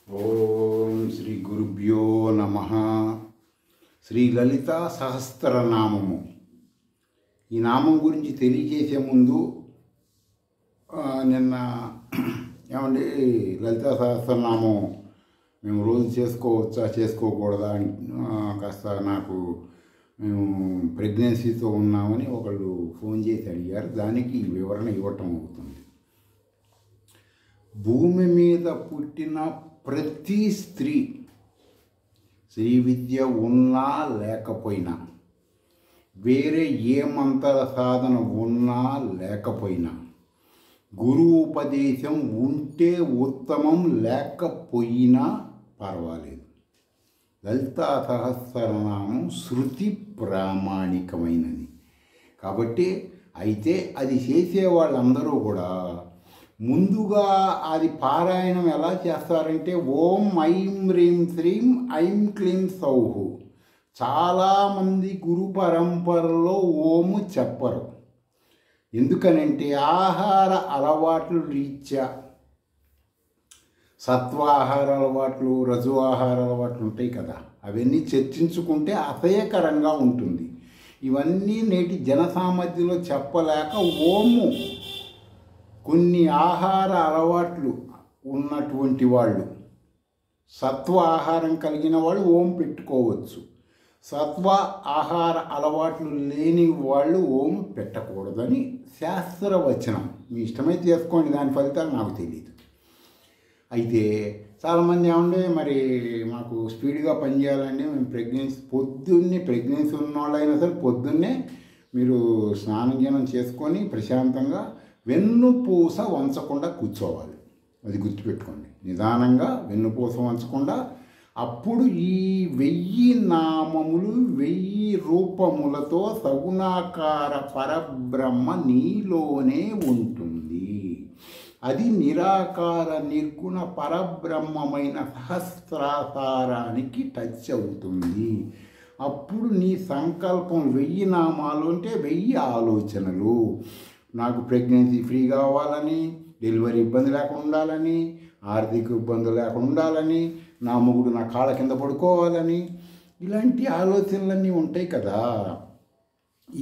ఓం శ్రీ గురుభ్యో నమ. శ్రీ లలితా సహస్రనామము. ఈ నామం గురించి తెలియజేసే ముందు నిన్న ఏమండి లలితా సహస్రనామం మేము రోజు చేసుకోవచ్చా చేసుకోకూడదా అని కాస్త నాకు మేము ప్రెగ్నెన్సీతో ఉన్నామని ఒకళ్ళు ఫోన్ చేసి అడిగారు. దానికి వివరణ ఇవ్వటం అవుతుంది. భూమి మీద పుట్టిన ప్రతి స్త్రీ శ్రీ విద్య ఉన్నా లేకపోయినా, వేరే ఏ మంత్ర సాధన ఉన్నా లేకపోయినా, గురువు ఉపదేశం ఉంటే ఉత్తమం, లేకపోయినా పర్వాలేదు. లలితా సహస్రనామం శృతి ప్రామాణికమైనది కాబట్టి అయితే అది చేసే వాళ్ళందరూ కూడా ముందుగా అది పారాయణం ఎలా చేస్తారంటే ఓం ఐం హ్రీం శ్రీం ఐం క్లీం సౌహు. చాలామంది గురు పరంపరలో ఓము చెప్పరు. ఎందుకనంటే ఆహార అలవాట్లు రీత్యా సత్వాహార అలవాట్లు, రజు ఆహార అలవాట్లు ఉంటాయి కదా, అవన్నీ చర్చించుకుంటే అసహ్యకరంగా ఉంటుంది. ఇవన్నీ నేటి జనసామర్థ్యంలో చెప్పలేక ఓము కొన్ని ఆహార అలవాట్లు ఉన్నటువంటి వాళ్ళు, సత్వ ఆహారం కలిగిన వాళ్ళు ఓం పెట్టుకోవచ్చు. సత్వ ఆహార అలవాట్లు లేని వాళ్ళు ఓం పెట్టకూడదని శాస్త్రవచనం. మీ ఇష్టమైతే చేసుకోండి, దాని ఫలితాలు నాకు తెలియదు. అయితే చాలామంది ఏమంటే మరి మాకు స్పీడ్గా పనిచేయాలండి, మేము ప్రెగ్నెన్సీ ఉన్న వాళ్ళైనా సరే పొద్దున్నే మీరు స్నానం జ్ఞానం చేసుకొని ప్రశాంతంగా వెన్నుపూస వంచకుండా కూర్చోవాలి. అది గుర్తుపెట్టుకోండి. నిదానంగా వెన్నుపూస వంచకుండా, అప్పుడు ఈ 1000 నామములు 1000 రూపములతో సగుణాకార పరబ్రహ్మ నీలోనే ఉంటుంది. అది నిరాకార నిర్గుణ పరబ్రహ్మమైన సహస్రాకారానికి టచ్ అవుతుంది. అప్పుడు నీ సంకల్పం 1000 నామాలు అంటే 1000 ఆలోచనలు. నాకు ప్రెగ్నెన్సీ ఫ్రీ కావాలని, డెలివరీ ఇబ్బంది లేకుండా ఉండాలని, ఆర్థిక ఇబ్బందులు లేకుండా ఉండాలని, నా మొగుడు నా కాళ్ళ కింద పడుకోవాలని, ఇలాంటి ఆలోచనలన్నీ ఉంటాయి కదా.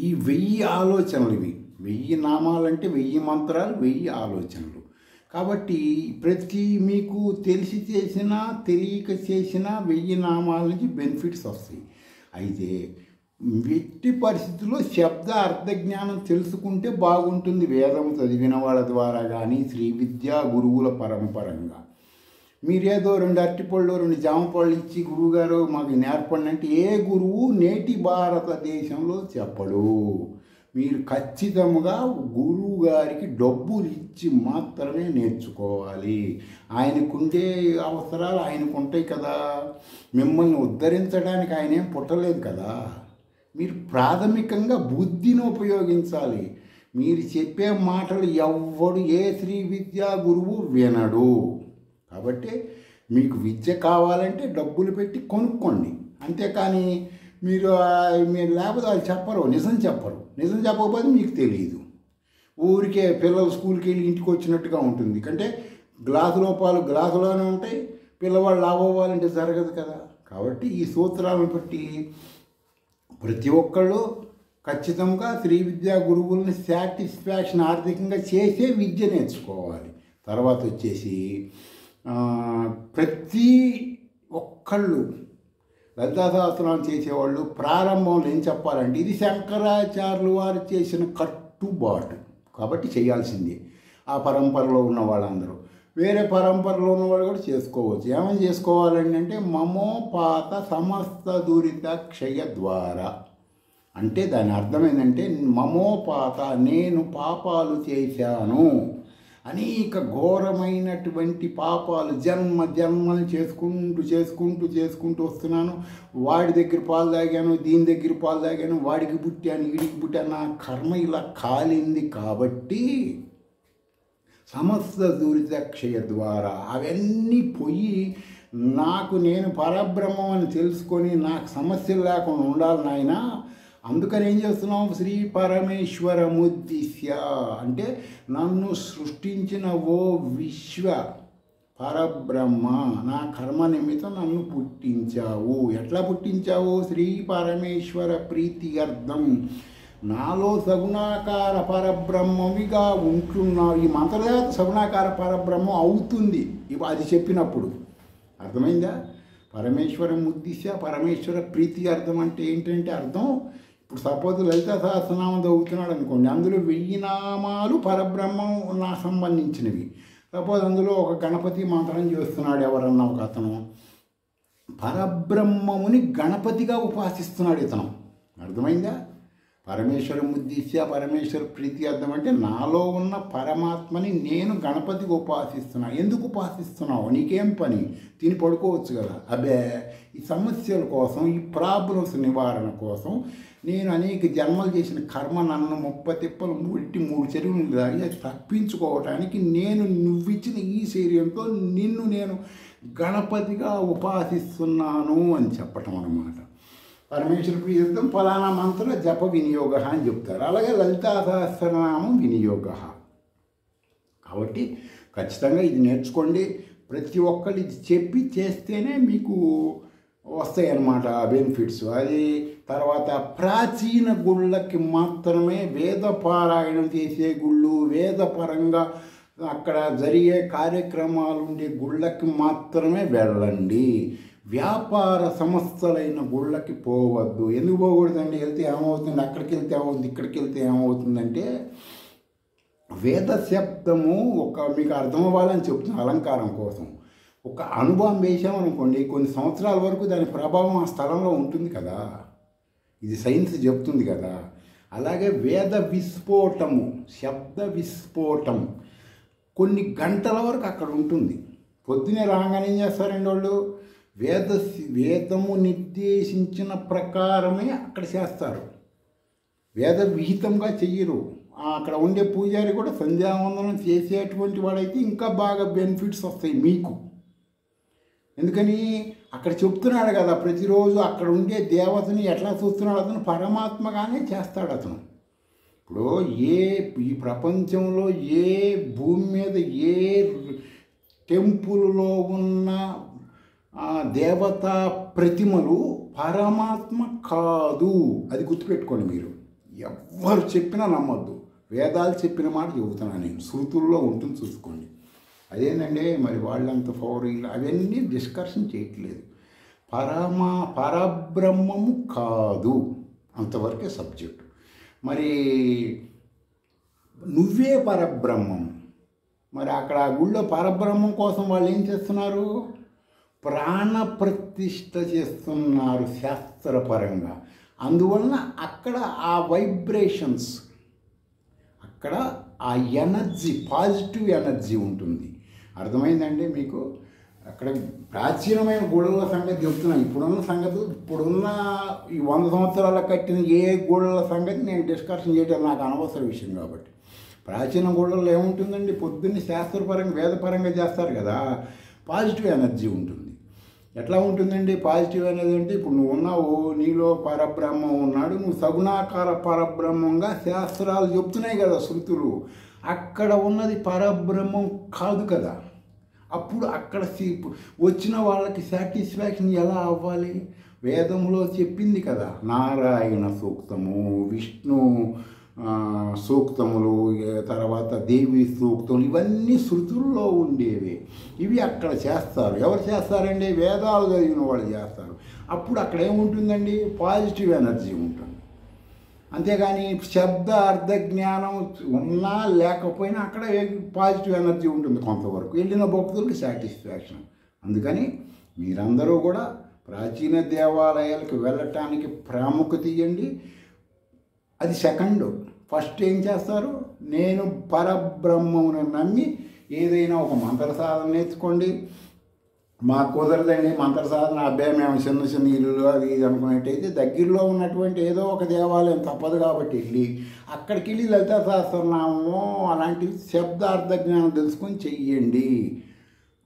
ఈ 1000 ఆలోచనలు, ఇవి 1000 నామాలంటే 1000 మంత్రాలు, 1000 ఆలోచనలు. కాబట్టి మీకు తెలిసి చేసినా తెలియక చేసినా 1000 నామాల నుంచి బెనిఫిట్స్ వస్తాయి. అయితే ఎట్టి పరిస్థితుల్లో శబ్ద అర్థజ్ఞానం తెలుసుకుంటే బాగుంటుంది. వేదం చదివిన వాళ్ళ ద్వారా కానీ, శ్రీ విద్యా గురువుల పరంపరంగా. మీరేదో 2 అరటిపళ్ళు 2 జామపళ్ళు ఇచ్చి గురువుగారు మాకు నేర్పండి అంటే ఏ గురువు నేటి భారతదేశంలో చెప్పడు. మీరు ఖచ్చితంగా గురువు గారికి డబ్బులు ఇచ్చి మాత్రమే నేర్చుకోవాలి. ఆయనకుండే అవసరాలు ఆయనకు ఉంటాయి కదా. మిమ్మల్ని ఉద్ధరించడానికి ఆయన ఏం పుట్టలేదు కదా. మీరు ప్రాథమికంగా బుద్ధిని ఉపయోగించాలి. మీరు చెప్పే మాటలు ఎవ్వడు ఏ శ్రీ విద్యా గురువు వినడు. కాబట్టి మీకు విద్య కావాలంటే డబ్బులు పెట్టి కొనుక్కోండి. అంతేకాని మీరు లేకపోతే వాళ్ళు చెప్పరు, నిజం చెప్పరు. నిజం చెప్పకపోతే మీకు తెలియదు. ఊరికే పిల్లలు స్కూల్కి వెళ్ళి ఇంటికి వచ్చినట్టుగా ఉంటుంది. అంటే గ్లాసులో పాలు గ్లాసులోనే ఉంటాయి, పిల్లవాళ్ళు లాభవ్వాలంటే జరగదు కదా. కాబట్టి ఈ సూత్రాలను బట్టి ప్రతి ఒక్కళ్ళు ఖచ్చితంగా శ్రీ విద్యా గురువుల్ని సాటిస్ఫాక్షన్ ఆర్థికంగా చేసే విద్య నేర్చుకోవాలి. తర్వాత వచ్చేసి ప్రతి ఒక్కళ్ళు లలితా సహస్రనామం చేసేవాళ్ళు ప్రారంభంలో ఏం చెప్పాలంటే ఇది శంకరాచార్యులు వారు చేసిన కట్టుబాటు కాబట్టి చేయాల్సిందే. ఆ పరంపరలో ఉన్న వాళ్ళందరూ, వేరే పరంపరలో ఉన్న వాళ్ళు కూడా చేసుకోవచ్చు. ఏమని చేసుకోవాలండి అంటే మమోపాత సమస్త దురిత క్షయ ద్వారా. అంటే దాని అర్థం ఏంటంటే మమోపాత నేను పాపాలు చేశాను, అనేక ఘోరమైనటువంటి పాపాలు జన్మలు చేసుకుంటూ వస్తున్నాను. వాడి దగ్గర పాలు తాగాను, దీని దగ్గర పాలు తాగాను, వాడికి పుట్టాను, వీడికి పుట్టాను, నా కర్మ ఇలా కాలింది. కాబట్టి సమస్త దురిత క్షయ ద్వారా అవన్నీ పోయి నేను పరబ్రహ్మం అని తెలుసుకొని నాకు సమస్యలు లేకుండా ఉండాలి నాయన. అందుకని ఏం చేస్తున్నాం? శ్రీ పరమేశ్వరముద్దిశ్య అంటే నన్ను సృష్టించిన ఓ విశ్వ పరబ్రహ్మ, నా కర్మ నిమిత్తం నన్ను పుట్టించావు. ఎట్లా పుట్టించావు? శ్రీ పరమేశ్వర ప్రీతి అర్థం నాలో సగుణాకార పరబ్రహ్మవిగా ఉంటున్నావు. ఈ మంత్రదేవత సగుణాకార పరబ్రహ్మం అవుతుంది అది చెప్పినప్పుడు. అర్థమైందా? పరమేశ్వరం ఉద్దేశ పరమేశ్వర ప్రీతి అర్థం అంటే ఏంటంటే అర్థం, ఇప్పుడు సపోజ్ లలితా సహస్రనామం చదువుతున్నాడు అనుకోండి, అందులో 1000 నామాలు పరబ్రహ్మం నాకు సంబంధించినవి. సపోజ్ అందులో ఒక గణపతి మంత్రం చేస్తున్నాడు ఎవరన్నా ఒక అతను, పరబ్రహ్మముని గణపతిగా ఉపాసిస్తున్నాడు ఇతను. అర్థమైందా? పరమేశ్వరం ఉద్దేశ పరమేశ్వర ప్రీతి అర్థం అంటే నాలో ఉన్న పరమాత్మని నేను గణపతికి ఉపాసిస్తున్నా. ఎందుకు ఉపాసిస్తున్నావు? నీకేం పని? తిని పడుకోవచ్చు కదా. అబ్బే, ఈ సమస్యల కోసం, ఈ ప్రాబ్లమ్స్ నివారణ కోసం నేను అనేక జన్మలు చేసిన కర్మ నన్ను 30 తిప్పలు 3 చెరువులు దాగి తప్పించుకోవటానికి నేను నువ్విచ్చిన ఈ శరీరంతో నిన్ను నేను గణపతిగా ఉపాసిస్తున్నాను అని చెప్పటం అన్నమాట. పరమేశ్వర ప్రీత్యర్థం ఫలానా మంత్ర జప వినియోగ అని చెప్తారు. అలాగే లలితా సహస్రనామం వినియోగ. కాబట్టి ఖచ్చితంగా ఇది నేర్చుకోండి. ప్రతి ఒక్కరు ఇది చెప్పి చేస్తేనే మీకు వస్తాయి అన్నమాట బెనిఫిట్స్. అది తర్వాత ప్రాచీన గుళ్ళకి మాత్రమే, వేద పారాయణం చేసే గుళ్ళు, వేదపరంగా అక్కడ జరిగే కార్యక్రమాలు ఉండే గుళ్ళకి మాత్రమే వెళ్ళండి. వ్యాపార సంస్థలైన గుళ్ళకి పోవద్దు. ఎందుకు పోకూడదండి? వెళ్తే ఏమవుతుంది, అక్కడికి వెళ్తే ఏమవుతుంది, ఇక్కడికి వెళ్తే ఏమవుతుందంటే, వేద శబ్దము మీకు అర్థం అవ్వాలని చెప్తున్నా అలంకారం కోసం. ఒక అనుభవం వేసామనుకోండి, కొన్ని సంవత్సరాల వరకు దాని ప్రభావం ఆ స్థలంలో ఉంటుంది కదా. ఇది సైన్స్ చెప్తుంది కదా. అలాగే వేద విస్ఫోటము, శబ్ద విస్ఫోటం కొన్ని గంటల వరకు అక్కడ ఉంటుంది. పొద్దునే రాగానే ఏం చేస్తారండి వాళ్ళు? వేదము నిర్దేశించిన ప్రకారమే అక్కడ చేస్తారు. వేద విహితంగా చెయ్యరు. అక్కడ ఉండే పూజారి కూడా సంధ్యావందనం చేసేటువంటి వాడైతే ఇంకా బాగా బెనిఫిట్స్ వస్తాయి మీకు. ఎందుకని? అక్కడ చెప్తున్నాడు కదా, ప్రతిరోజు అక్కడ ఉండే దేవతని ఎట్లా చూస్తున్నాడు అతను? పరమాత్మగానే చేస్తాడు అతను. ఇప్పుడు ఈ ప్రపంచంలో ఏ భూమి మీద ఏ టెంపుల్లో ఉన్న దేవతా ప్రతిమలు పరమాత్మ కాదు. అది గుర్తుపెట్టుకోండి మీరు. ఎవ్వరు చెప్పినా నమ్మద్దు. వేదాలు చెప్పిన మాట చెబుతున్నాను నేను, శృతుల్లో ఉంటుంది చూసుకోండి. అదేంటంటే మరి వాళ్ళంత ఫౌరీలు అవన్నీ డిస్కషన్ చేయట్లేదు. పరబ్రహ్మము కాదు, అంతవరకే సబ్జెక్టు. మరి నువ్వే పరబ్రహ్మం. మరి అక్కడ ఆ గుళ్ళో పరబ్రహ్మం కోసం వాళ్ళు ఏం చేస్తున్నారు? ప్రాణప్రతిష్ఠ చేస్తున్నారు శాస్త్రపరంగా. అందువలన అక్కడ ఆ వైబ్రేషన్స్, అక్కడ ఆ ఎనర్జీ, పాజిటివ్ ఎనర్జీ ఉంటుంది. అర్థమైందండి మీకు? అక్కడ ప్రాచీనమైన గుళ్ళ సంగతి చెప్తున్నాను. ఇప్పుడున్న ఈ 100 సంవత్సరాల కట్టిన ఏ గుళ్ళ సంగతి నేను డిస్కషన్ చేయడం నాకు అనవసర విషయం కాబట్టి. ప్రాచీన గుళ్ళల్లో ఏముంటుందండి? పొద్దున్నే శాస్త్రపరంగా వేదపరంగా చేస్తారు కదా, పాజిటివ్ ఎనర్జీ ఉంటుంది. ఎట్లా ఉంటుందండి పాజిటివ్ ఎనర్జీ అంటే? ఇప్పుడు నువ్వు ఉన్నావు, నీలో పరబ్రహ్మం ఉన్నాడు, నువ్వు సగుణాకార పరబ్రహ్మంగా శాస్త్రాలు చెప్తున్నాయి కదా శృతులు. అక్కడ ఉన్నది పరబ్రహ్మం కాదు కదా. అప్పుడు అక్కడ వచ్చిన వాళ్ళకి సాటిస్ఫాక్షన్ ఎలా అవ్వాలి? వేదంలో చెప్పింది కదా, నారాయణ సూక్తము, విష్ణు సూక్తములు, తర్వాత దేవి సూక్తములు, ఇవన్నీ శృతుల్లో ఉండేవి. ఇవి అక్కడ చేస్తారు. ఎవరు చేస్తారండి? వేదాలు చదివిన వాళ్ళు చేస్తారు. అప్పుడు అక్కడ ఏముంటుందండి? పాజిటివ్ ఎనర్జీ ఉంటుంది. అంతేగాని శబ్ద అర్థ జ్ఞానం ఉన్నా లేకపోయినా అక్కడ పాజిటివ్ ఎనర్జీ ఉంటుంది కొంతవరకు. వెళ్ళిన భక్తులకి సాటిస్ఫాక్షన్. అందుకని మీరందరూ కూడా ప్రాచీన దేవాలయాలకు వెళ్ళటానికి ప్రాముఖ్యత ఇవ్వండి. అది సెకండ్. ఫస్ట్ ఏం చేస్తారు? నేను పరబ్రహ్మమును నమ్మి ఏదైనా ఒక మంత్ర సాధన నేర్చుకోండి. మాకు కుదరదండి మంత్ర సాధన, అబ్బాయి మేము చిన్న ఇల్లులు అది ఇది అనుకున్నట్టయితే దగ్గరలో ఉన్నటువంటి ఏదో ఒక దేవాలయం తప్పదు కాబట్టి వెళ్ళి అక్కడికి వెళ్ళి లలితా సహస్రనామము అలాంటివి శబ్దార్థ జ్ఞానం తెలుసుకొని చెయ్యండి.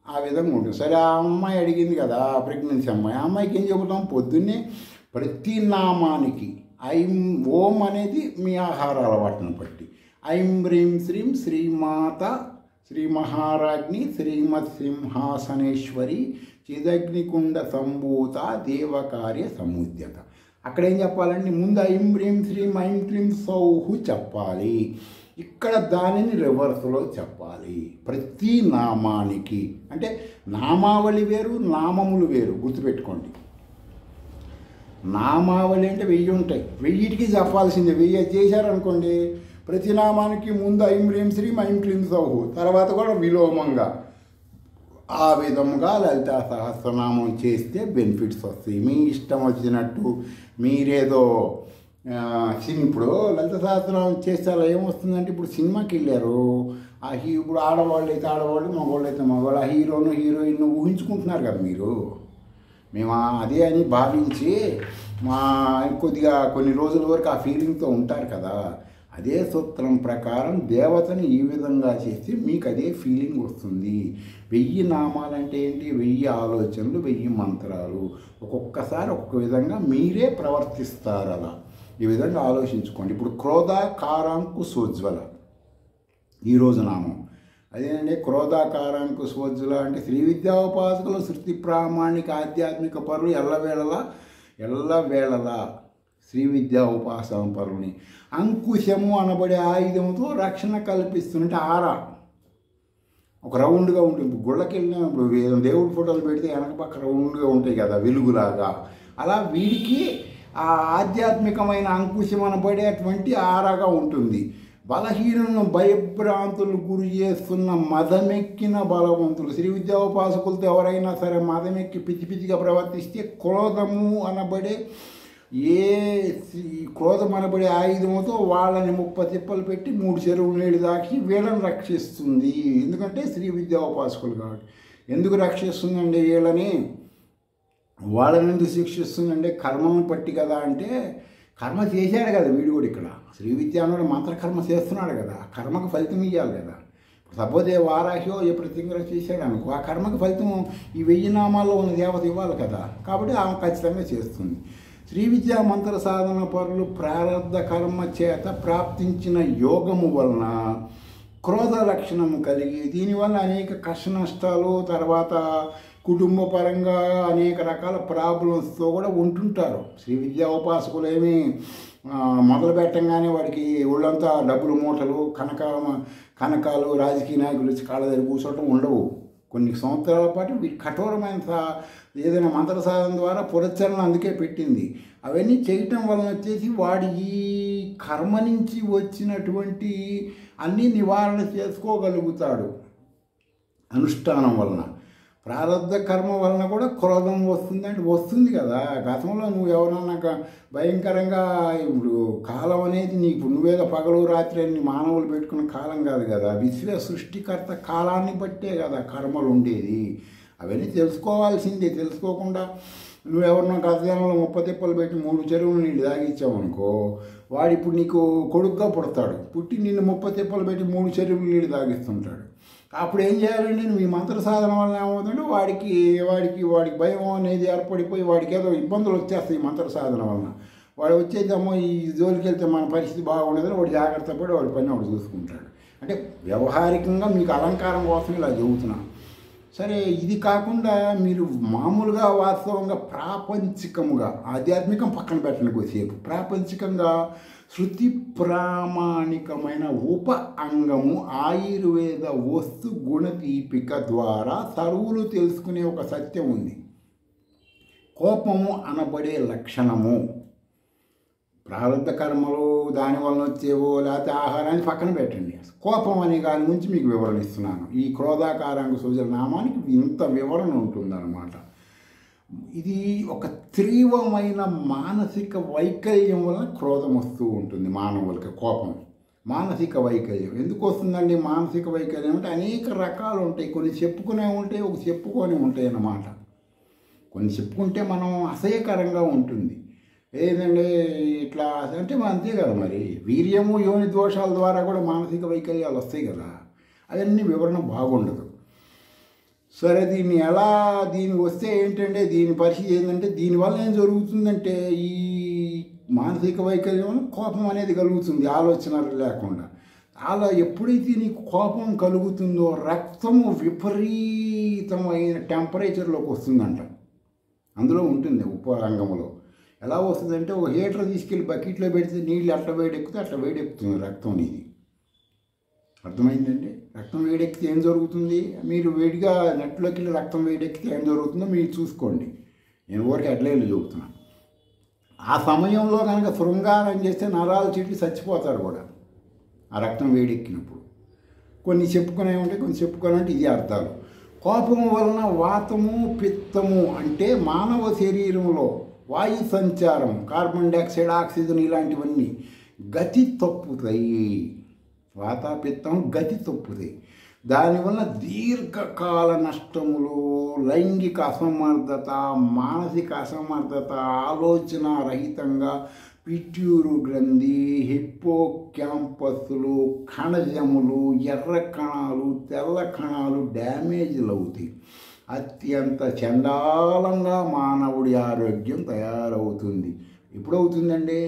ఆ విధంగా ఉంటుంది. సరే, ఆ అమ్మాయి అడిగింది కదా, ప్రెగ్నెన్సీ అమ్మాయి. ఆ అమ్మాయికి ఏం చెబుతాం? పొద్దున్నే ప్రతి నామానికి ఓం అనేది మీ ఆహార అలవాటును బట్టి, ఐం హ్రీం శ్రీం శ్రీమాత శ్రీ మహారాజ్ఞి శ్రీమత్ సింహాసనేశ్వరి చిదగ్నికుండ సంభూత దేవకార్య సముద్యత. అక్కడ ఏం చెప్పాలండి? ముందు ఐం హ్రీం శ్రీం ఐం క్లీం సౌహు చెప్పాలి. ఇక్కడ దానిని రివర్స్లో చెప్పాలి. ప్రతి నామానికి అంటే నామావళి వేరు, నామములు వేరు, గుర్తుపెట్టుకోండి. నామావళి అంటే 1000 ఉంటాయి, 1000కి చెప్పాల్సిందే. 1000 చేశారనుకోండి, ప్రతి నామానికి ముందు ఐం హ్రీం శ్రీం ఐం క్లీం సౌహు, తర్వాత కూడా విలోమంగా ఆ విధముగా లలితా సహస్రనామం చేస్తే బెనిఫిట్స్ వస్తాయి. మీ ఇష్టం వచ్చినట్టు మీరేదో ఇప్పుడు లలిత సహస్రనామం చేస్తే అలా ఏమొస్తుందంటే, ఇప్పుడు సినిమాకి వెళ్ళారు, ఇప్పుడు ఆడవాళ్ళు అయితే ఆడవాళ్ళు, మగవాళ్ళు అయితే మగవాళ్ళు, ఆ హీరోను హీరోయిన్ ఊహించుకుంటున్నారు కదా మీరు. మేము అదే అని భావించి కొద్దిగా కొన్ని రోజుల వరకు ఆ ఫీలింగ్తో ఉంటారు కదా. అదే సూత్రం ప్రకారం దేవతని ఈ విధంగా చేస్తే మీకు అదే ఫీలింగ్ వస్తుంది. 1000 నామాలంటే ఏంటి? 1000 ఆలోచనలు, 1000 మంత్రాలు. ఒక్కొక్కసారి ఒక్కొక్క విధంగా మీరే ప్రవర్తిస్తారు. అలా ఈ విధంగా ఆలోచించుకోండి. ఇప్పుడు క్రోధాకారాంకుశోజ్వల ఈరోజు నామం అదేనండి. క్రోధాకారాంకుశోజ్వల అంటే శ్రీ విద్యాోపాసకులు, శృతి ప్రామాణిక ఆధ్యాత్మిక పరులు ఎల్లవేళలా శ్రీ విద్యా ఉపాసన పరుని అంకుశము అనబడే ఆయుధంతో రక్షణ కల్పిస్తుంటే ఆరా ఒక రౌండ్గా ఉంటుంది. గుళ్ళకి వెళ్ళినప్పుడు దేవుడి ఫోటోలు పెడితే వెనక పక్క రౌండ్గా ఉంటాయి కదా, వెలుగులాగా. అలా వీడికి ఆ ఆధ్యాత్మికమైన అంకుశం అనబడేటువంటి ఆరాగా ఉంటుంది. బలహీనులను భయభ్రాంతులు గురి చేస్తున్న మదమెక్కిన బలవంతులు. శ్రీ విద్యాోపాసకులతో ఎవరైనా సరే మదమెక్కి పిచ్చిగా ప్రవర్తిస్తే క్రోధము అనబడే క్రోధం అనబడే ఆయుధంతో వాళ్ళని 30 తిప్పలు పెట్టి 3 చెరువులు నీళ్ళు దాకి వీళ్ళని రక్షిస్తుంది. ఎందుకంటే శ్రీ విద్యాోపాసకులు కాబట్టి. ఎందుకు రక్షిస్తుందండి వీళ్ళని? వాళ్ళని ఎందుకు శిక్షిస్తుందంటే కర్మను పట్టి కదా. అంటే కర్మ చేశాడు కదా వీడు కూడా. ఇక్కడ శ్రీ విద్య అన్నాడు మంత్రకర్మ చేస్తున్నాడు కదా, కర్మకు ఫలితం ఇవ్వాలి కదా. సపోజ్ వారాహ్యో ఏ ప్రతిజ్ఞ చేశాడు అనుకో, ఆ కర్మకు ఫలితం ఈ 1000 నామాల్లో ఉన్న దేవత ఇవ్వాలి కదా. కాబట్టి ఆమె ఖచ్చితంగా చేస్తుంది. శ్రీ విద్యా మంత్ర సాధన పరులు ప్రారబ్ధ కర్మ చేత ప్రాప్తించిన యోగము వలన క్రోధ లక్షణము కలిగి దీనివల్ల అనేక కష్ట నష్టాలు, తర్వాత కుటుంబ పరంగా అనేక రకాల ప్రాబ్లమ్స్తో కూడా ఉంటుంటారు. శ్రీ విద్యా ఉపాసకులు ఏమి మొదలు పెట్టంగానే వాడికి ఒళ్ళంతా డబ్బులు మూటలు, కనకాలు, రాజకీయ నాయకులు వచ్చి కాళ్ళ దగ్గర కూర్చోవటం ఉండవు. కొన్ని సంవత్సరాల పాటు వీటి కఠోరమైన ఏదైనా మంత్ర సాధన ద్వారా పురస్చరణ అందుకే పెట్టింది. అవన్నీ చేయటం వలన వచ్చేసి వాడి ఈ కర్మ నుంచి వచ్చినటువంటి అన్నీ నివారణ చేసుకోగలుగుతాడు అనుష్ఠానం వలన. ప్రారబ్ధ కర్మ వలన కూడా క్రోధం వస్తుందంటే వస్తుంది కదా. గతంలో నువ్వు ఎవరన్నా భయంకరంగా, ఇప్పుడు కాలం అనేది నీకు నువ్వేదో పగలు రాత్రి అని మానవులు పెట్టుకున్న కాలం కాదు కదా. విశ్వ సృష్టికర్త కాలాన్ని బట్టే కదా కర్మలు ఉండేది. అవన్నీ తెలుసుకోవాల్సిందే. తెలుసుకోకుండా నువ్వెవరినో గతజనంలో 30 తిప్పలు పెట్టి 3 చెరువులు నీళ్ళు తాగిచ్చావనుకో, వాడు ఇప్పుడు నీకు కొడుకుగా పుడతాడు. పుట్టి నిన్ను 30 తిప్పలు పెట్టి 3 చెరువులు నీళ్ళు తాగిస్తుంటాడు. అప్పుడు ఏం చేయాలండి? నువ్వు ఈ మంత్ర సాధన వల్ల ఏమవుతుందంటే వాడికి భయం అనేది ఏర్పడిపోయి వాడికి ఏదో ఇబ్బందులు వచ్చేస్తాయి ఈ మంత్ర సాధన వలన. వాడు వచ్చేదేమో ఈ జోలికి వెళ్తే మన పరిస్థితి బాగుండదని వాడు జాగ్రత్త పడి వాడి పని వాడు చూసుకుంటాడు. అంటే వ్యవహారికంగా మీకు అలంకారం కోసం ఇలా చెబుతున్నా. సరే, ఇది కాకుండా మీరు మామూలుగా వాస్తవంగా ప్రాపంచికముగా, ఆధ్యాత్మికం పక్కన పెట్టండి కొద్దిసేపు, ప్రాపంచికంగా శృతి ప్రామాణికమైన ఉప అంగము ఆయుర్వేద వస్తు గుణదీపిక ద్వారా సర్వులు తెలుసుకునే ఒక సత్యం ఉంది. కోపము అనబడే లక్షణము, ప్రారంభ కర్మలు దానివల్ల వచ్చేవో లేకపోతే ఆహారాన్ని పక్కన పెట్టండి. కోపం అనే దాని గురించి మీకు వివరణ ఇస్తున్నాను. ఈ క్రోధాకారాంగ సూచన నామానికి ఇంత వివరణ ఉంటుందన్నమాట. ఇది ఒక తీవ్రమైన మానసిక వైకల్యం వలన క్రోధం వస్తూ ఉంటుంది మానవులకి. కోపం మానసిక వైకల్యం ఎందుకు వస్తుందండి? మానసిక వైకల్యం అంటే అనేక రకాలు ఉంటాయి. కొన్ని చెప్పుకునే ఉంటాయి, ఒక చెప్పుకొని ఉంటాయి అన్నమాట. కొన్ని చెప్పుకుంటే మనం అసహ్యకరంగా ఉంటుంది. ఏదండి ఇట్లా అంటే అంతే కదా. మరి వీర్యము యోని దోషాల ద్వారా కూడా మానసిక వైకల్యాలు వస్తాయి కదా. అవన్నీ వివరణ బాగుండదు. సరే, దీని వస్తే ఏంటంటే దీని పరిస్థితి ఏంటంటే దీనివల్ల ఏం జరుగుతుందంటే ఈ మానసిక వైకల్యం కోపం అనేది కలుగుతుంది ఆలోచనలు లేకుండా. అలా ఎప్పుడైతే నీకు కోపం కలుగుతుందో రక్తము విపరీతమైన టెంపరేచర్లోకి వస్తుందంట. అందులో ఉంటుంది ఉపరంగంలో. ఎలా వస్తుందంటే ఒక హీటర్ తీసుకెళ్ళి బకెట్లో పెడితే నీళ్ళు అట్లా వేడెక్కితే అట్లా వేడెక్కుతుంది రక్తం నీది. అర్థమైందండి? రక్తం వేడెక్కితే ఏం జరుగుతుంది? మీరు వేడిగా నెట్లోకి వెళ్ళి రక్తం వేడెక్కితే ఏం జరుగుతుందో మీరు చూసుకోండి. నేను ఊరికి అడ్లైన్లు చెబుతున్నాను. ఆ సమయంలో కనుక శృంగారం చేస్తే నరాలు చెట్లు చచ్చిపోతారు కూడా ఆ రక్తం వేడెక్కినప్పుడు. కొన్ని చెప్పుకునే ఉంటాయి, కొన్ని చెప్పుకునే అంటే ఇది అర్థాలు. కోపం వలన వాతము పిత్తము అంటే మానవ శరీరంలో వాయు సంచారం, కార్బన్ డైఆక్సైడ్, ఆక్సిజన్ ఇలాంటివన్నీ గతి తప్పుతాయి. వాత పిత్తం గతి తప్పుతాయి. దానివల్ల దీర్ఘకాల నష్టములు, లైంగిక అసమర్థత, మానసిక అసమర్థత, ఆలోచన రహితంగా పిట్యూరు గ్రంథి, హిప్పో క్యాంపస్లు, కణజములు, ఎర్ర కణాలు, తెల్ల కణాలు డ్యామేజ్లు అవుతాయి. అత్యంత చండాలంగా మానవుడి ఆరోగ్యం తయారవుతుంది. ఎప్పుడు అవుతుందండి?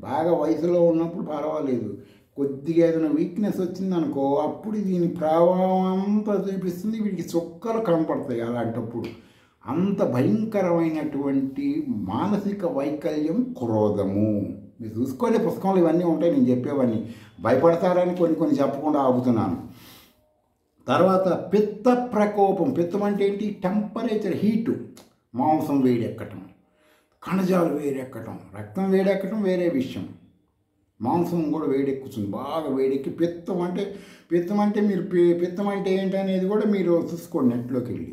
బాగా వయసులో ఉన్నప్పుడు పర్వాలేదు, కొద్దిగా ఏదైనా వీక్నెస్ వచ్చిందనుకో అప్పుడు దీని ప్రభావం అంతా చూపిస్తుంది, వీడికి చుక్కలు కనపడతాయి. అలాంటప్పుడు అంత భయంకరమైనటువంటి మానసిక వైకల్యం క్రోధము. మీరు చూసుకోండి, పుస్తకంలో ఇవన్నీ ఉంటాయి, నేను చెప్పేవన్నీ. భయపడతారని కొన్ని చెప్పకుండా ఆపుతున్నాను. తర్వాత పిత్త ప్రకోపం. పిత్తం అంటే ఏంటి? టెంపరేచర్, హీటు, మాంసం వేడెక్కటం, కణజాలు వేడెక్కటం, రక్తం వేడెక్కటం వేరే విషయం. మాంసం కూడా వేడెక్కుతుంది, బాగా వేడెక్కి పిత్తం అంటే మీరు పిత్తం అంటే ఏంటనేది కూడా మీరు చూసుకోండి నెట్లోకి వెళ్ళి.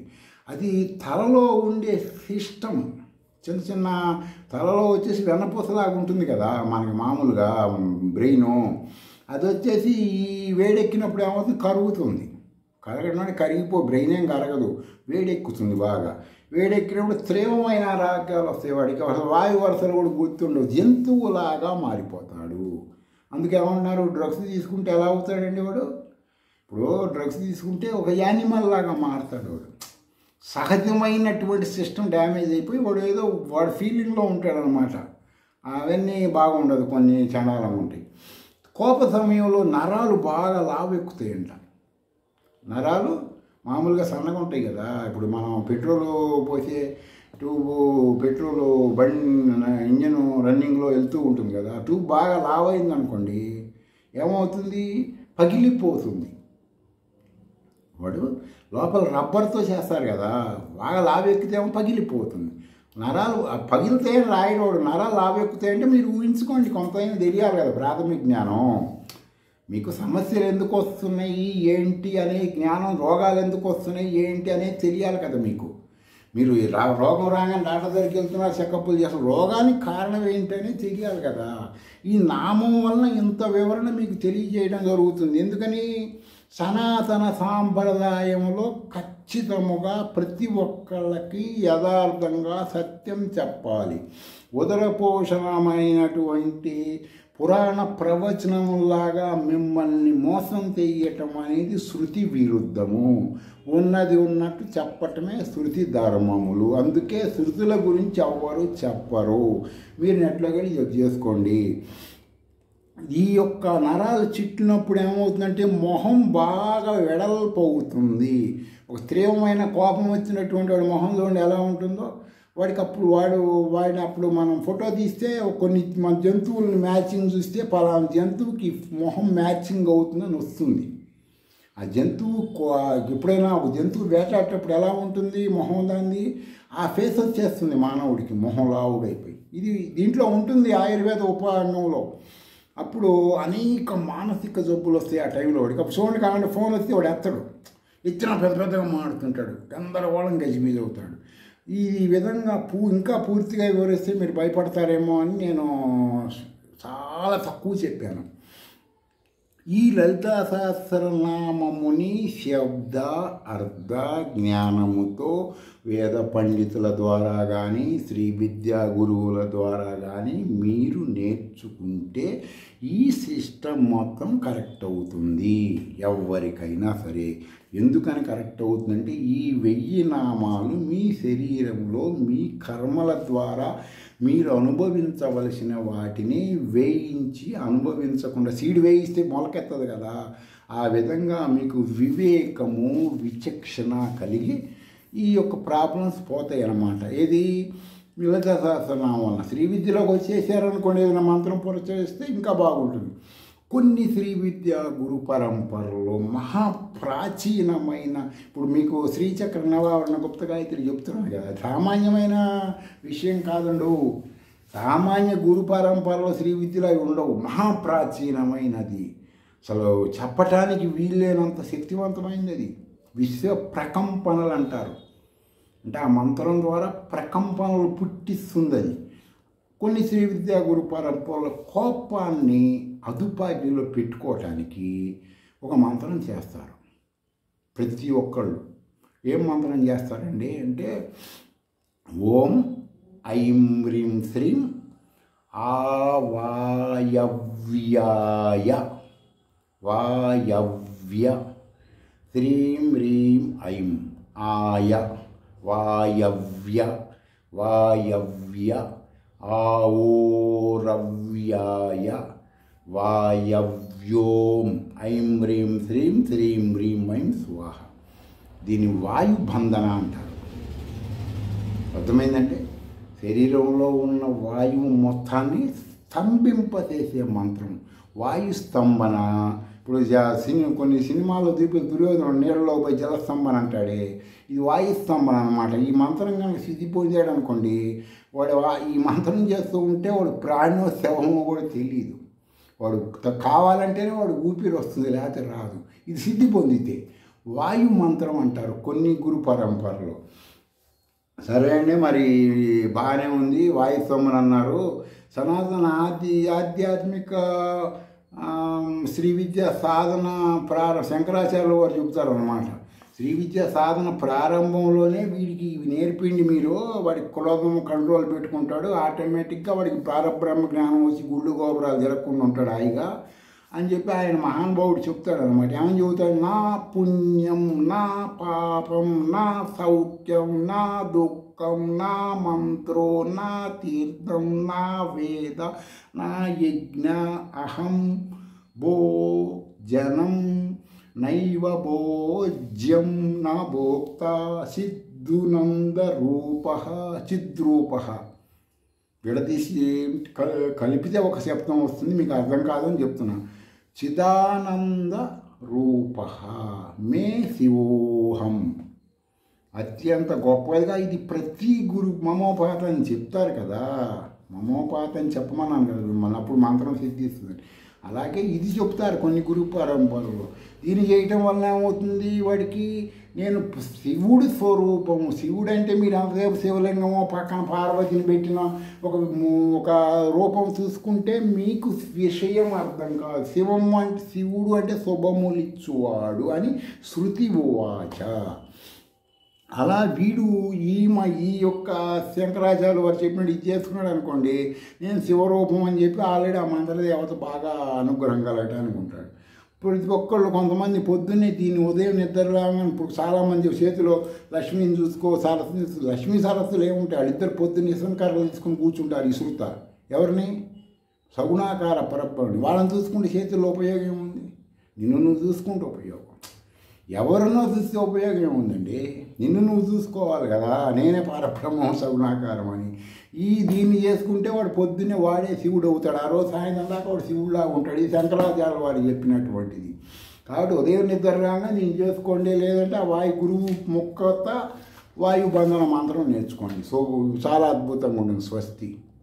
అది తలలో ఉండే సిస్టమ్, చిన్న తలలో వచ్చేసి వెన్నపూసలాగా ఉంటుంది కదా మనకి మామూలుగా బ్రెయిను. అది వచ్చేసి ఈ వేడెక్కినప్పుడు ఏమవుతుంది? కరుగుతుంది. కరగడం అంటే బ్రెయిన్ ఏం కరగదు, వేడెక్కుతుంది. బాగా వేడెక్కినప్పుడు తీవ్రమైన రాగాలు వస్తాయి వాడికి. అసలు వాయు వరుసలు కూడా గుర్తుండవు, జంతువులాగా మారిపోతాడు. అందుకేమన్నారు, డ్రగ్స్ తీసుకుంటే ఎలా అవుతాడండి వాడు? ఇప్పుడు డ్రగ్స్ తీసుకుంటే ఒక యానిమల్ లాగా మారుతాడు వాడు. సహజమైనటువంటి సిస్టమ్ డ్యామేజ్ అయిపోయి వాడు ఫీలింగ్లో ఉంటాడనమాట. అవన్నీ బాగుండదు, కొన్ని చండాలంగా ఉంటాయి. కోప సమయంలో నరాలు బాగా లావెక్కుతాయంట. నరాలు మామూలుగా సన్నగా ఉంటాయి కదా. ఇప్పుడు మనం పెట్రోలు పోసే పెట్రోలు ఇంజన్ రన్నింగ్లో వెళ్తూ ఉంటుంది కదా, ట్యూబ్ బాగా లావ్ అయిందనుకోండి ఏమవుతుంది? పగిలిపోతుంది. వాడు లోపల రబ్బర్తో చేస్తారు కదా, బాగా లావెక్కితేమో పగిలిపోతుంది. నరాలు పగిలితే రాయడోడు, నరాలు లావెక్కుతాయంటే మీరు ఊహించుకోండి, కొంతైనా తెలియాలి కదా ప్రాథమిక జ్ఞానం. మీకు సమస్యలు ఎందుకు వస్తున్నాయి ఏంటి అనే జ్ఞానం, రోగాలు ఎందుకు వస్తున్నాయి ఏంటి అనేది తెలియాలి కదా మీకు. మీరు రోగం రాగానే డాక్టర్ దగ్గరికి వెళ్తున్నారు, చెకప్లు చేస్తారు, రోగానికి కారణం ఏంటనే తెలియాలి కదా. ఈ నామం వలన ఇంత వివరణ మీకు తెలియజేయడం జరుగుతుంది. ఎందుకని? సనాతన సాంప్రదాయంలో ఖచ్చితముగా ప్రతి ఒక్కళ్ళకి యథార్థంగా సత్యం చెప్పాలి. ఉదరపోషణమైనటువంటి పురాణ ప్రవచనములాగా మిమ్మల్ని మోసం చెయ్యటం అనేది శృతి విరుద్ధము. ఉన్నది ఉన్నట్టు చెప్పటమే శృతి ధర్మములు. అందుకే శృతుల గురించి ఎవ్వరు చెప్పరు. మీరు నెట్లో కూడా ఇది చేసుకోండి. ఈ యొక్క నరాలు చిట్టినప్పుడు ఏమవుతుందంటే మొహం బాగా వెడల్పోతుంది. ఒక తీవ్రమైన కోపం వచ్చినటువంటి వాడి మొహంలో ఎలా ఉంటుందో వాడికి వాడిని అప్పుడు మనం ఫోటో తీస్తే కొన్ని మన జంతువులని మ్యాచింగ్ చూస్తే పలానా జంతువుకి మొహం మ్యాచింగ్ అవుతుందని వస్తుంది. ఆ జంతువు ఎప్పుడైనా ఒక జంతువు వేటాడేటప్పుడు ఎలా ఉంటుంది మొహం దాన్ని, ఆ ఫేస్ వచ్చేస్తుంది మానవుడికి, మొహం లావుడైపోయి. ఇది దీంట్లో ఉంటుంది ఆయుర్వేద ఉపాంగంలో. అప్పుడు అనేక మానసిక జబ్బులు వస్తాయి ఆ టైంలో వాడికి. అప్పుడు చూడండి, కావాలంటే ఫోన్ వస్తే వాడు ఎత్తడు, ఇచ్చిన పెద్దగా మాడుతుంటాడు, గందరగోళం గజిబిజి అవుతాడు. ఈ విధంగా ఇంకా పూర్తిగా వివరిస్తే మీరు భయపడతారేమో అని నేను చాలా తక్కువ చెప్పాను. ఈ లలితా సహస్రనామముని శబ్ద అర్థ జ్ఞానముతో వేద పండితుల ద్వారా కానీ శ్రీ విద్యా గురువుల ద్వారా కానీ మీరు నేర్చుకుంటే ఈ సిస్టమ్ మొత్తం కరెక్ట్ అవుతుంది ఎవరికైనా సరే. ఎందుకని కరెక్ట్ అవుతుందంటే ఈ 1000 నామాలు మీ శరీరంలో మీ కర్మల ద్వారా మీరు అనుభవించవలసిన వాటిని వేయించి అనుభవించకుండా సీడ్ వేయిస్తే మొలకెత్తదు కదా, ఆ విధంగా మీకు వివేకము విచక్షణ కలిగి ఈ యొక్క ప్రాబ్లమ్స్ పోతాయి అన్నమాట. ఏది లలితా సహస్రనామం వలన. శ్రీ విద్యలోకి వచ్చేసారనుకోండి, ఏదైనా మంత్రం పొరచేస్తే ఇంకా బాగుంటుంది. కొన్ని శ్రీ విద్యా గురు పరంపరలో మహాప్రాచీనమైన, ఇప్పుడు మీకు శ్రీచక్ర నవావరణ గుప్త గాయత్రి చెప్తున్నాను కదా, సామాన్యమైన విషయం కాదండు. సామాన్య గురు పరంపరలో శ్రీ విద్యలు అవి ఉండవు, మహాప్రాచీనమైనది, అసలు చెప్పటానికి వీల్లేనంత శక్తివంతమైనది. అది విశ్వ ప్రకంపనలు అంటారు. అంటే ఆ మంత్రం ద్వారా ప్రకంపనలు పుట్టిస్తుంది అది. కొన్ని శ్రీ విద్యా గురు పరంపరల కోపాన్ని అదుపాజ్ఞలో పెట్టుకోవటానికి ఒక మంత్రం చేస్తారు ప్రతి ఒక్కళ్ళు. ఏం మంత్రం చేస్తారండి అంటే, ఓం ఐం హ్రీం శ్రీం ఆవాయవ్యాయ వాయవ్య శ్రీం హ్రీం ఐం ఆయ వాయవ్య వాయవ్య ఆవోరవ్యాయ వాయవ్యోం ఐం హ్రీం శ్రీం శ్రీం హ్రీం ఐం స్వాహ. దీని వాయుబంధన అంటారు. అర్థమైందంటే శరీరంలో ఉన్న వాయువు మొత్తాన్ని స్తంభింపచేసే మంత్రం వాయు స్తంభన. ఇప్పుడు కొన్ని సినిమాల్లో దీపి దుర్యోధన నీళ్ళలో పోయి జలస్తంభన అంటాడే, ఇది వాయు స్తంభన అనమాట. ఈ మంత్రం కనుక సిద్ధి పొందాడు అనుకోండి, వాడు ఈ మంత్రం చేస్తూ ఉంటే వాడు ప్రాణో శవమో కూడా తెలియదు. వాడు కావాలంటేనే వాడు ఊపిరి వస్తుంది, లేకపోతే రాదు. ఇది సిద్ధి పొందితే వాయు మంత్రం అంటారు కొన్ని గురు పరంపరలో. సరే అండి, మరి బాగానే ఉంది, వాయు స్తంభన అన్నారు. సనాతన ఆధ్యాత్మిక శ్రీ విద్యా సాధన శంకరాచార్యులు వారు చెబుతారు అన్నమాట. శ్రీ విద్యా సాధన ప్రారంభంలోనే వీడికి ఇవి నేర్పిండి మీరు, వాడికి కులము కంట్రోల్ పెట్టుకుంటాడు, ఆటోమేటిక్గా వాడికి పరబ్రహ్మ జ్ఞానం వచ్చి గుళ్ళు గోపురాలు జరగకుండా ఉంటాడు హాయిగా అని చెప్పి ఆయన మహానుభావుడు చెప్తాడు అనమాట. ఏమని చెబుతాడు, నా పుణ్యం నా పాపం నా సౌఖ్యం నా దుఃఖం నా మంత్రో నా తీర్థం నా వేద నా యజ్ఞ అహం భోజనం నైవ భోజ్యం నా భోక్త సిద్ధునంద రూప చిద్రూప. విడదీసి కలిపితే ఒక శబ్దం వస్తుంది, మీకు అర్థం కాదని చెప్తున్నా. చిదానంద రూప మే శివోహం. అత్యంత గొప్పదిగా ఇది ప్రతి గురు మమోపాత అని చెప్తారు కదా, మమోపాత అని చెప్పమన్నాను కదా మన, అప్పుడు మంత్రం సిద్ధిస్తుంది. అలాగే ఇది చెప్తారు కొన్ని గురు పరంపరలో. దీన్ని చేయటం వల్ల ఏమవుతుంది, వాడికి నేను శివుడి స్వరూపము, శివుడు అంటే మీరు అంతసేపు శివలింగమో పక్కన పార్వతిని పెట్టిన ఒక రూపం చూసుకుంటే మీకు విషయం అర్థం కాదు. శివుడు అంటే శుభములిచ్చువాడు అని శృతి ఉవాచ. అలా వీడు ఈ యొక్క శంకరాచార్యులు వారు చెప్పినట్టు ఇది చేసుకున్నాడు అనుకోండి, నేను శివరూపం అని చెప్పి ఆల్రెడీ ఆ మంత్రదేవత బాగా అనుగ్రహం కలగటానికి ఉంటాడు. ప్రతి ఒక్కళ్ళు కొంతమంది పొద్దున్నే దీన్ని ఉదయం నిద్రలాగా, ఇప్పుడు చాలామంది చేతిలో లక్ష్మిని చూసుకో లక్ష్మీ సరస్సులు ఏముంటాయి, వాళ్ళిద్దరు పొద్దున్న ఇసుకర్రలు తీసుకుని కూర్చుంటారు, ఇసురుతారు. ఎవరిని? సగుణాకార పరబ్రహ్మని. వాళ్ళని చూసుకుంటే చేతుల్లో ఉపయోగం ఏముంది? నిన్ను నువ్వు చూసుకుంటే ఉపయోగం. ఎవరినో చూస్తే ఉపయోగం ఏముందండి? నిన్ను నువ్వు చూసుకోవాలి కదా, నేనే పరబ్రహ్మం సగుణాకారం అని. దీన్ని చేసుకుంటే వాడు పొద్దున్నే వాడే శివుడు అవుతాడు. ఆ రోజు సాయంత్రం దాకా వాడు శివుడులాగా ఉంటాడు. ఈ శంకరాచార్య వాడు చెప్పినటువంటిది. కాబట్టి ఉదయం నిద్ర రాగా నేను చేసుకోండి, లేదంటే ఆ వాయు గురువు మొక్కత వాయు బంధన మంత్రం నేర్చుకోండి. సో చాలా అద్భుతంగా ఉంటుంది. స్వస్తి.